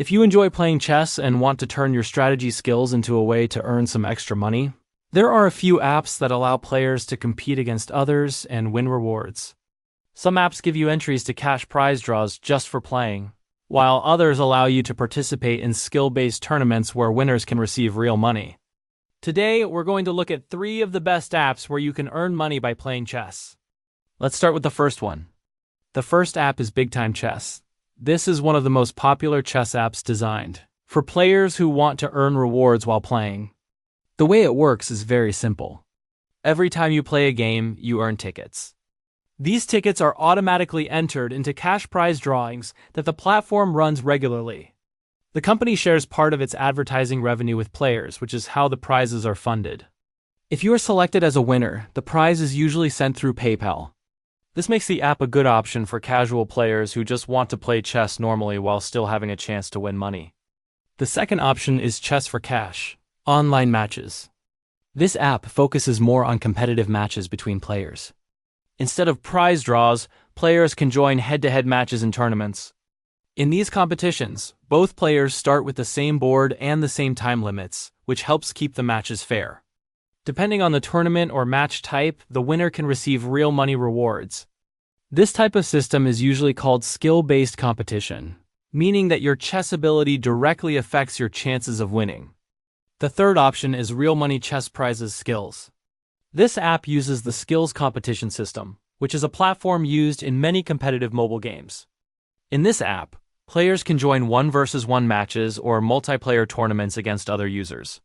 If you enjoy playing chess and want to turn your strategy skills into a way to earn some extra money, there are a few apps that allow players to compete against others and win rewards. Some apps give you entries to cash prize draws just for playing, while others allow you to participate in skill-based tournaments where winners can receive real money. Today, we're going to look at 3 of the best apps where you can earn money by playing chess. Let's start with the first one. The first app is Big Time Chess. This is one of the most popular chess apps designed for players who want to earn rewards while playing. The way it works is very simple. Every time you play a game, you earn tickets. These tickets are automatically entered into cash prize drawings that the platform runs regularly. The company shares part of its advertising revenue with players, which is how the prizes are funded. If you are selected as a winner, the prize is usually sent through PayPal. This makes the app a good option for casual players who just want to play chess normally while still having a chance to win money. The second option is Chess for Cash, online matches. This app focuses more on competitive matches between players. Instead of prize draws, players can join head-to-head matches in tournaments. In these competitions, both players start with the same board and the same time limits, which helps keep the matches fair. Depending on the tournament or match type, the winner can receive real money rewards. This type of system is usually called skill-based competition, meaning that your chess ability directly affects your chances of winning. The third option is Real Money Chess Prizes Skills. This app uses the Skills Competition System, which is a platform used in many competitive mobile games. In this app, players can join 1-versus-1 matches or multiplayer tournaments against other users.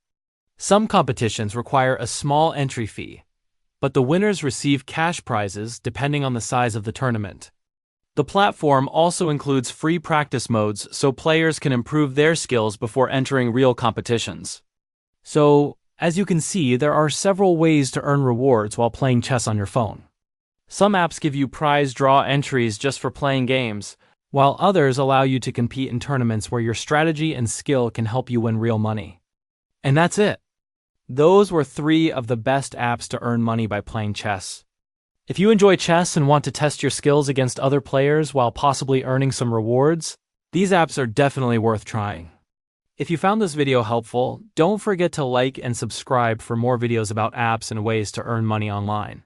Some competitions require a small entry fee, but the winners receive cash prizes depending on the size of the tournament. The platform also includes free practice modes so players can improve their skills before entering real competitions. So, as you can see, there are several ways to earn rewards while playing chess on your phone. Some apps give you prize draw entries just for playing games, while others allow you to compete in tournaments where your strategy and skill can help you win real money. And that's it. Those were 3 of the best apps to earn money by playing chess. If you enjoy chess and want to test your skills against other players while possibly earning some rewards, these apps are definitely worth trying. If you found this video helpful, don't forget to like and subscribe for more videos about apps and ways to earn money online.